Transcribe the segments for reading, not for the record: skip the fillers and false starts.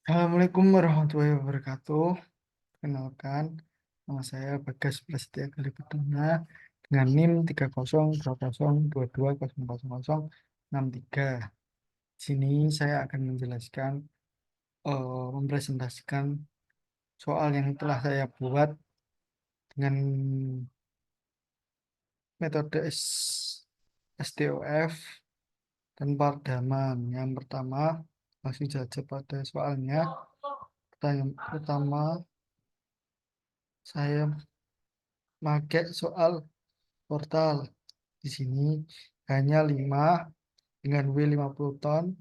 Assalamualaikum warahmatullahi wabarakatuh. Kenalkan, nama saya Bagas Prasetya Galipudana dengan NIM 3020220063. Di sini saya akan menjelaskan, mempresentasikan soal yang telah saya buat dengan metode SDOF dan Pardaman. Yang pertama, langsung saja pada soalnya. Pertanyaan pertama, saya pakai soal portal. Di sini hanya 5 dengan W 50 ton,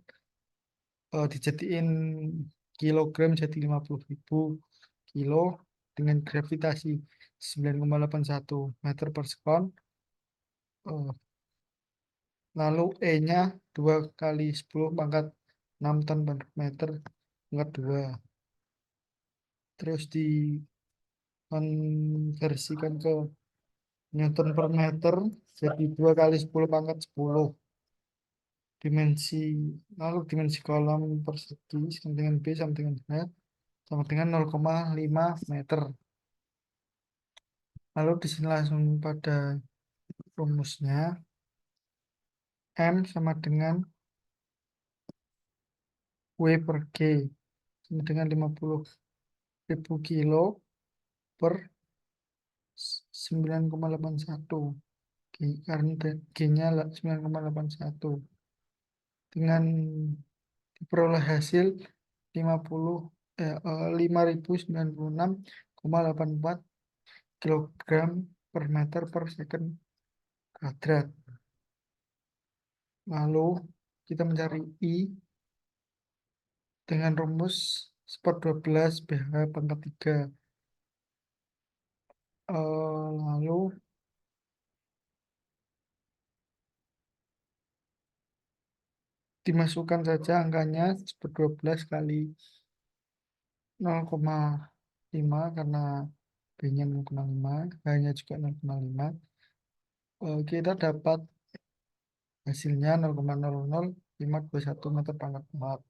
dijadiin kilogram jadi 50.000 kilo dengan gravitasi 9,81 meter per sekon. eh, Lalu E-nya 2 kali 10 pangkat 6 ton per meter pangkat 2. Terus dikonversikan ke Newton per meter jadi 2 kali 10 pangkat 10. dimensi dimensi kolom persegi sama dengan B sama dengan H sama dengan 0,5 meter. Lalu di sini langsung pada rumusnya. M sama dengan W per G sama dengan 50.000 kilo per 9,81. Karena G-nya 9,81 dengan diperoleh hasil 5.096,84 kilogram per meter per second kuadrat. Lalu kita mencari I dengan rumus spot 12 BH pangkat 3. Lalu dimasukkan saja angkanya spot 12 kali 0,5 karena B-nya 0,5, H-nya juga 0,5. Kita dapat hasilnya 0,00521 meter pangkat 4.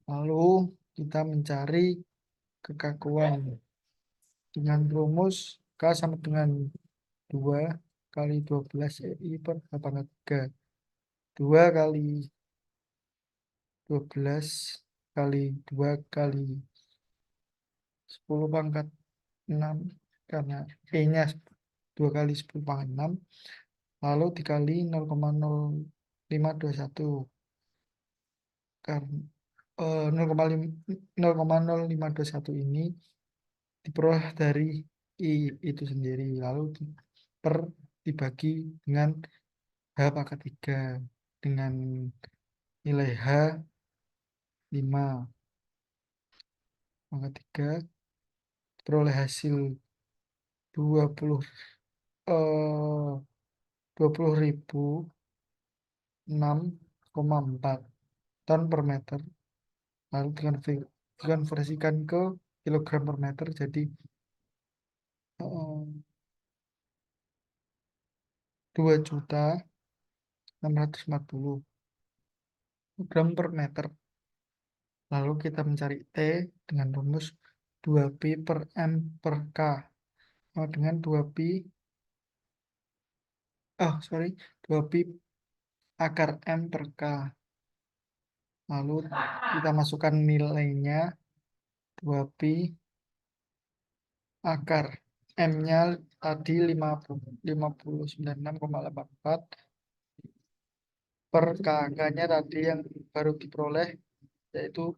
Lalu kita mencari kekakuan dengan rumus K sama dengan 2 kali 12 EI per 8 pangkat 3. 2 kali 12 kali 2 kali 10 pangkat 6 karena E-nya 2 kali 10 pangkat 6. Lalu dikali 0,0521 karena 0,0521 ini diperoleh dari I itu sendiri, lalu dibagi dengan H pangkat 3 dengan nilai H 5 pangkat 3, peroleh hasil 20 eh, 20.006,4 ton per meter. Lalu dikonversikan ke kilogram per meter jadi 2.640 gram per meter. Lalu kita mencari T dengan rumus 2Pi per M per K sama dengan 2Pi akar M per K. Lalu kita masukkan nilainya 2Pi akar M-nya tadi 596,84 per KK-nya tadi yang baru diperoleh yaitu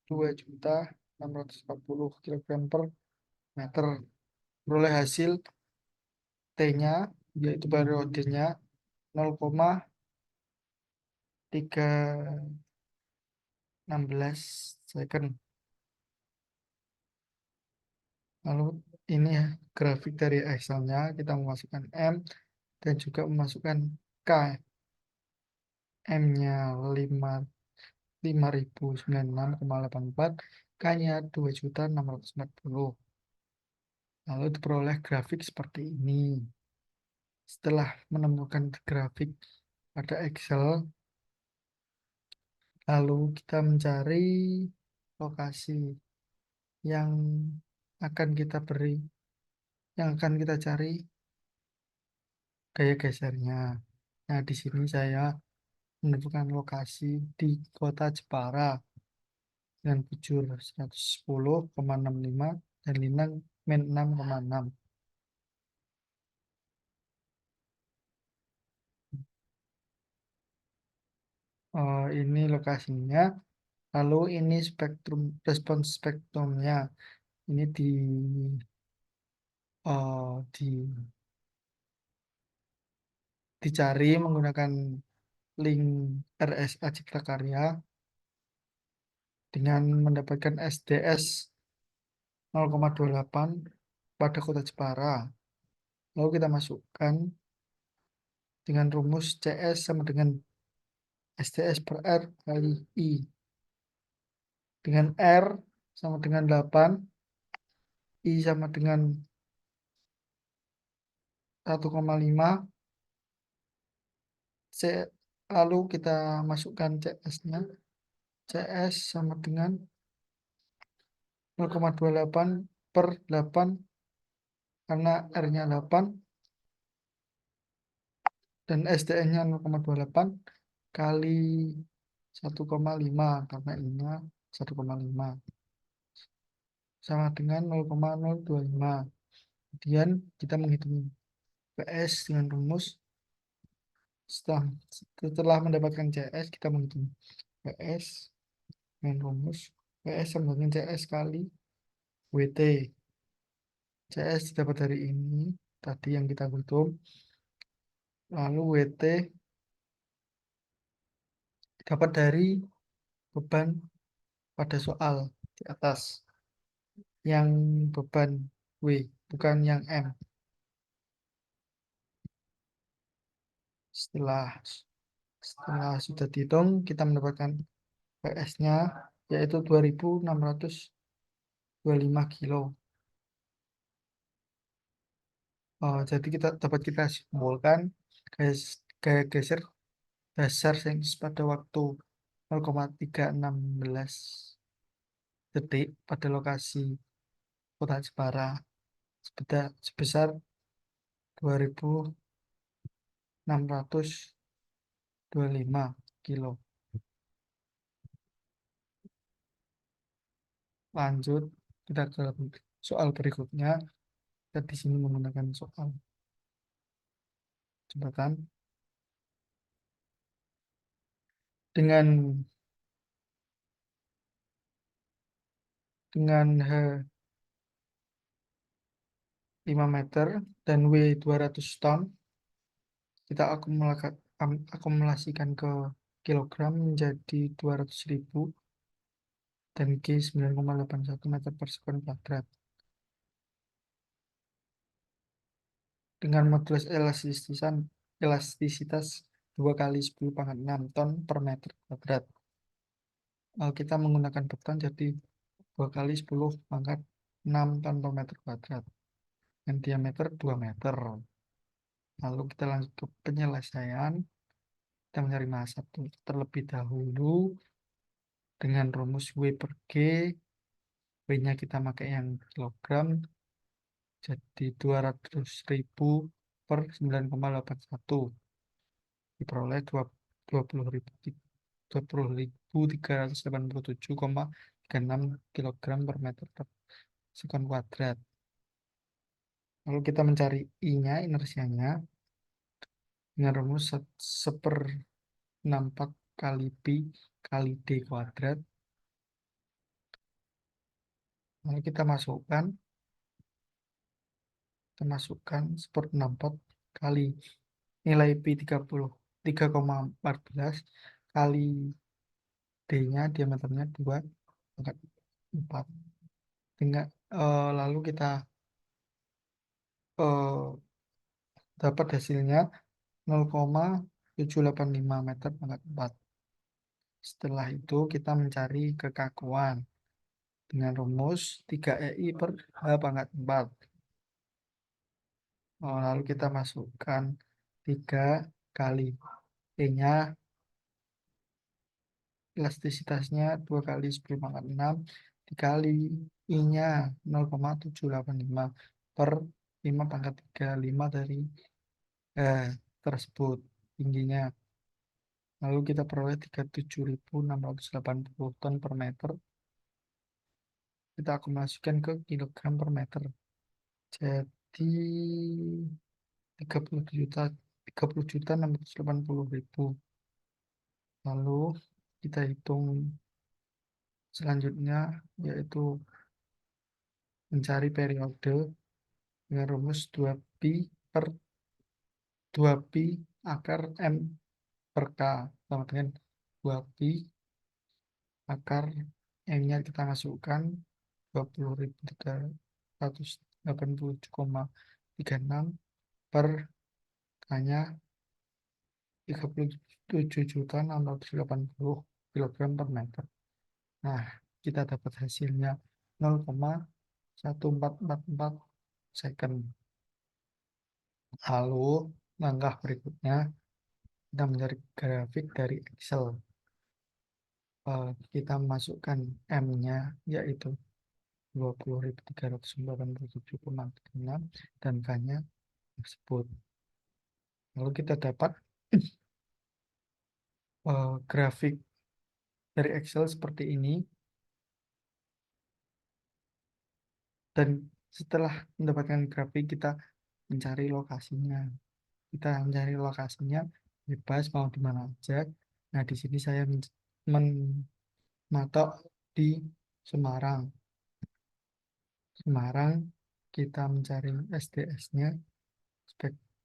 2.640 kilogram per meter. Peroleh hasil T-nya yaitu periodenya 0,316 second. Lalu ini ya grafik dari Excel-nya, kita memasukkan M dan juga memasukkan K. M-nya 5.096,84, K-nya 2.640. Lalu diperoleh grafik seperti ini. Setelah menemukan grafik pada Excel, lalu kita mencari lokasi yang akan kita beri, yang akan kita cari gaya gesernya. Nah, di sini saya menentukan lokasi di kota Jepara dengan bujur 110,65 dan linang min 6,6. Ini lokasinya. Lalu ini spektrum respons spektrumnya. Ini dicari menggunakan link RSA Cipta Karya dengan mendapatkan SDS 0,28 pada kota Jepara. Lalu kita masukkan dengan rumus CS sama dengan SDS per R kali I. Dengan R sama dengan 8, I sama dengan 1,5, C, lalu kita masukkan CS-nya. CS sama dengan 0,28 per 8 karena R-nya 8 dan SDN-nya 0,28 kali 1,5 karena ini 1,5 sama dengan 0,025. Kemudian kita menghitung PS dengan rumus setelah mendapatkan CS kita menghitung PS dengan rumus PS sama dengan CS kali WT. CS didapat dari ini tadi yang kita hitung, lalu WT dapat dari beban pada soal di atas, yang beban W bukan yang M. Setelah sudah dihitung kita mendapatkan PS-nya yaitu 2625 kilo. Jadi kita simpulkan gaya geser dasar sains pada waktu 0,316 detik pada lokasi kota Jepara sebesar 2625 kilo. Lanjut kita ke soal berikutnya. Kita di sini menggunakan soal jembatan dengan H 5 meter dan W 200 ton. Kita akumulasikan ke kilogram menjadi 200.000 dan G 9,81 meter per sekon kuadrat. Dengan modulus elastisitas 2 kali 10 pangkat 6 ton per meter kuadrat. Kita menggunakan beton jadi 2 kali 10 pangkat 6 ton per meter kuadrat. Dan diameter 2 meter. Lalu kita lanjut ke penyelesaian. Kita mencari massa terlebih dahulu dengan rumus W per G. W-nya kita pakai yang kilogram. Jadi 200.000 per 9,81. Diperoleh 20.387,36 kg per meter per sekon kuadrat. Lalu kita mencari I-nya, inersianya, dengan rumus 1/64 kali Pi kali D kuadrat. Lalu kita masukkan 1/64 kali nilai Pi 3,14 kali D-nya, diameternya 2,4. Lalu kita eh, dapat hasilnya 0,785 meter pangkat 4. Setelah itu kita mencari kekakuan dengan rumus 3EI per H pangkat 4. Lalu kita masukkan 3 kali E-nya elastisitasnya 2 kali 10 pangkat 6 dikali I-nya 0,785 per 5 pangkat 3, 5 dari tersebut tingginya. Lalu kita peroleh 37.680 ton per meter. Kita akumulasikan ke kilogram per meter. Jadi 30 juta 680.000. Lalu kita hitung selanjutnya, yaitu mencari periode dengan rumus 2pi per 2pi akar M per K sama dengan 2pi akar M-nya kita masukkan 20.387,36 per K-nya 37.680 kg per meter. Nah, kita dapat hasilnya 0,1444 second. Lalu langkah berikutnya kita mencari grafik dari Excel. Kita masukkan M-nya yaitu 20.387,36 dan K-nya tersebut. Lalu kita dapat grafik dari Excel seperti ini. Dan setelah mendapatkan grafik, kita mencari lokasinya. Kita mencari lokasinya bebas mau di mana aja. Nah, di sini saya mematok di Semarang. Semarang, kita mencari SDS-nya,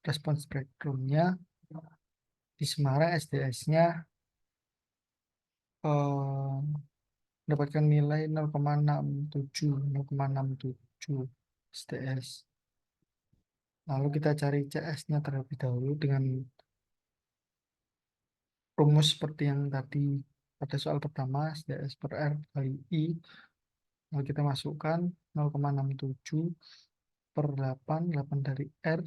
respons spektrumnya. Di Semarang SDS-nya mendapatkan nilai 0,67 SDS. Lalu kita cari CS-nya terlebih dahulu dengan rumus seperti yang tadi pada soal pertama, SDS per R kali I. Lalu kita masukkan 0,67 per 8, 8 dari R,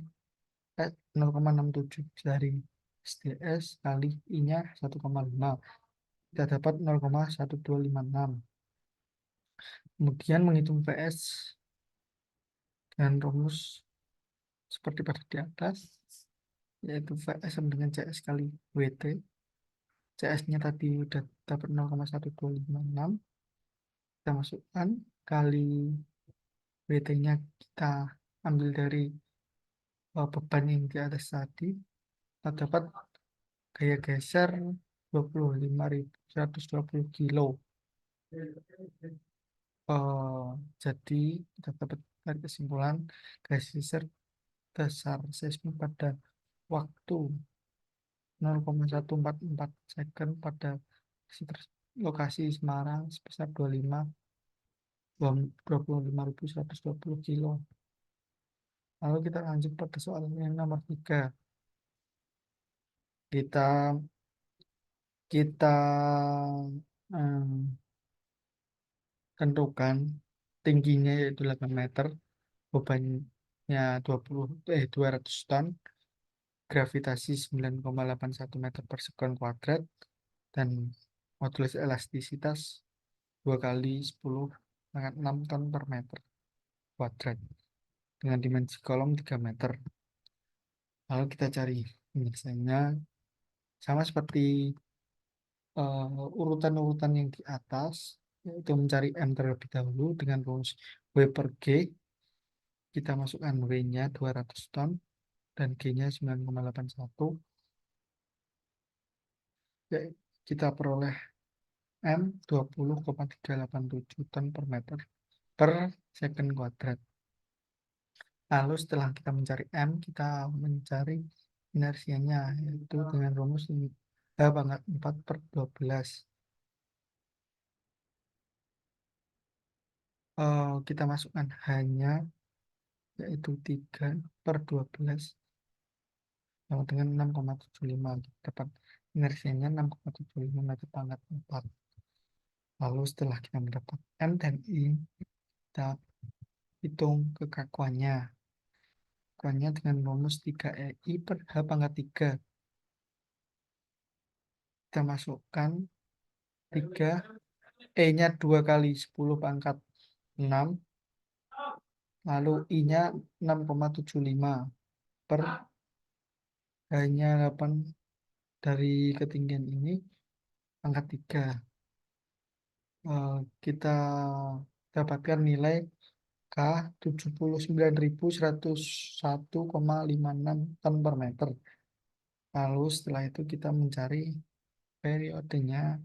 0,67 dari SDS kali I-nya 1,5. Kita dapat 0,1256. Kemudian menghitung PS dengan rumus seperti pada di atas, yaitu VS sama dengan CS kali WT. CS-nya tadi udah dapat 0,1256. Kita masukkan kali WT-nya kita ambil dari beban yang di atas tadi. Kita dapat gaya geser 25.120 kilo. Jadi kita dapat dari kesimpulan gaya geser dasar seismik pada waktu 0,144 second pada lokasi Semarang sebesar 25.120 kilo. Lalu kita lanjut pada soal yang nomor 3. Kita kita tentukan tingginya yaitu 8 meter, bebannya 200 ton, gravitasi 9,81 meter per sekon kuadrat, dan modulus elastisitas 2 kali 10⁻6 ton per meter kuadrat dengan dimensi kolom 3 meter. Lalu kita cari penyelesaiannya sama seperti urutan-urutan yang di atas, yaitu mencari M terlebih dahulu dengan rumus W per G. Kita masukkan W-nya 200 ton dan G-nya 9,81. Ya, kita peroleh M 20,387 ton per meter per second kuadrat. Lalu setelah kita mencari M, kita mencari inersianya, yaitu dengan rumus ini H pangkat 4 per 12. Kita masukkan H-nya, yaitu 3 per 12 sama dengan 6,75. Dapat inersianya 6,75 meter pangkat 4. Lalu setelah kita mendapat M dan I, kita hitung kekakuannya. Kekakuannya dengan rumus 3EI per H pangkat 3. Kita masukkan 3, E-nya 2 kali 10 pangkat 6, lalu I-nya 6,75 per hanya 8 dari ketinggian ini pangkat 3. Kita dapatkan nilai K 79.101,56 ton per meter. Lalu setelah itu kita mencari periodenya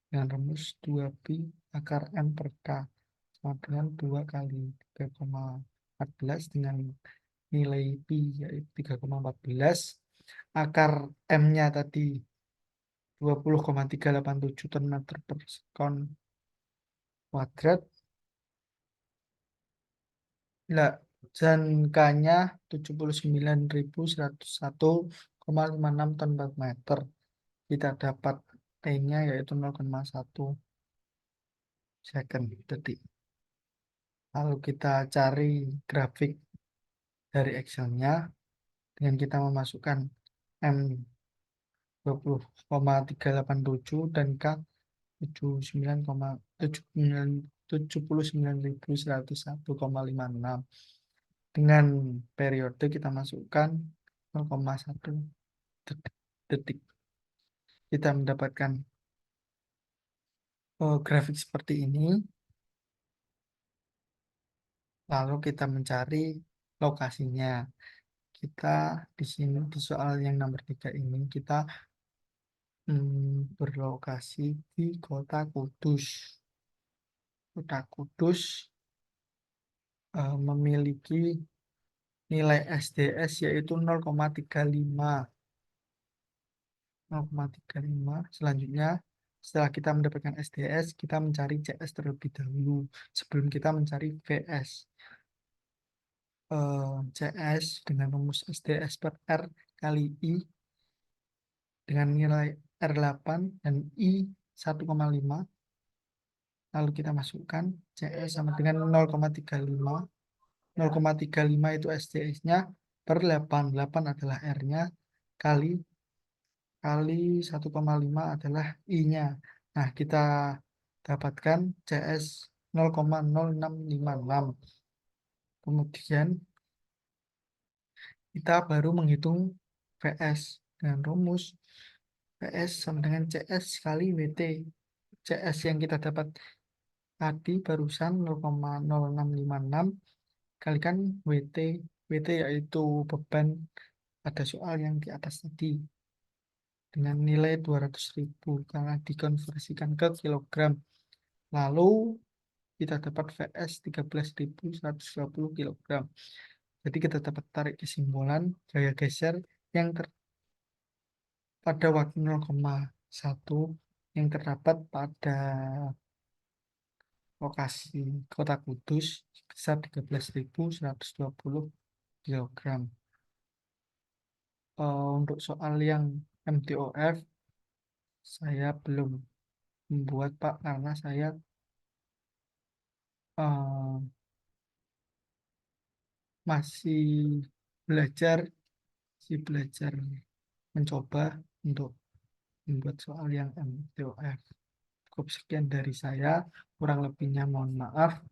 dengan rumus 2 pi akar M per K sama dengan 2 kali 3,14 dengan nilai pi yaitu 3,14. Akar M-nya tadi 20,387 ton meter per sekon kuadrat. Lah, dan K-nya 79.101,56 ton per meter. Kita dapat T-nya yaitu 0,1 second detik. Lalu kita cari grafik dari Excel-nya dengan kita memasukkan M 20,387 dan K 79,101,56. Dengan periode kita masukkan 0,1 detik. Kita mendapatkan grafik seperti ini. Lalu kita mencari lokasinya. Kita di sini di soal yang nomor 3 ini kita berlokasi di Kota Kudus. Kota Kudus memiliki nilai SDS yaitu 0,35. Selanjutnya setelah kita mendapatkan SDS, kita mencari CS terlebih dahulu sebelum kita mencari VS. CS dengan rumus SDS per R kali I dengan nilai R8 dan I 1,5. Lalu kita masukkan CS sama dengan 0,35. 0,35 itu SDS-nya per 8. 8 adalah R-nya kali 1,5 adalah I-nya. Nah, kita dapatkan CS 0,0656. Kemudian kita baru menghitung VS dengan rumus VS sama dengan CS kali WT. CS yang kita dapat tadi barusan 0,0656 kalikan WT. WT yaitu beban pada soal yang di atas tadi dengan nilai 200.000 karena dikonversikan ke kilogram. Lalu kita dapat VS 13.120 kg. Jadi kita dapat tarik kesimpulan gaya geser yang pada waktu 0,1 yang terdapat pada lokasi Kota Kudus sebesar 13.120 kg. Untuk soal yang MTOF saya belum membuat Pak karena saya masih belajar mencoba untuk membuat soal yang MTOF. Cukup sekian dari saya, kurang lebihnya mohon maaf.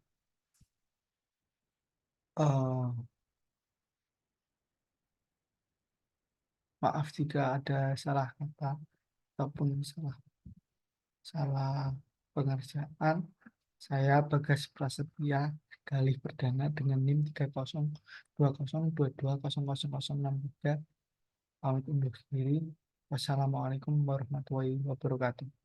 Maaf jika ada salah kata ataupun salah pengerjaan. Saya Bagas Prasetya, Galih Perdana dengan NIM 3020220063. Pamit undur diri. Wassalamualaikum warahmatullahi wabarakatuh.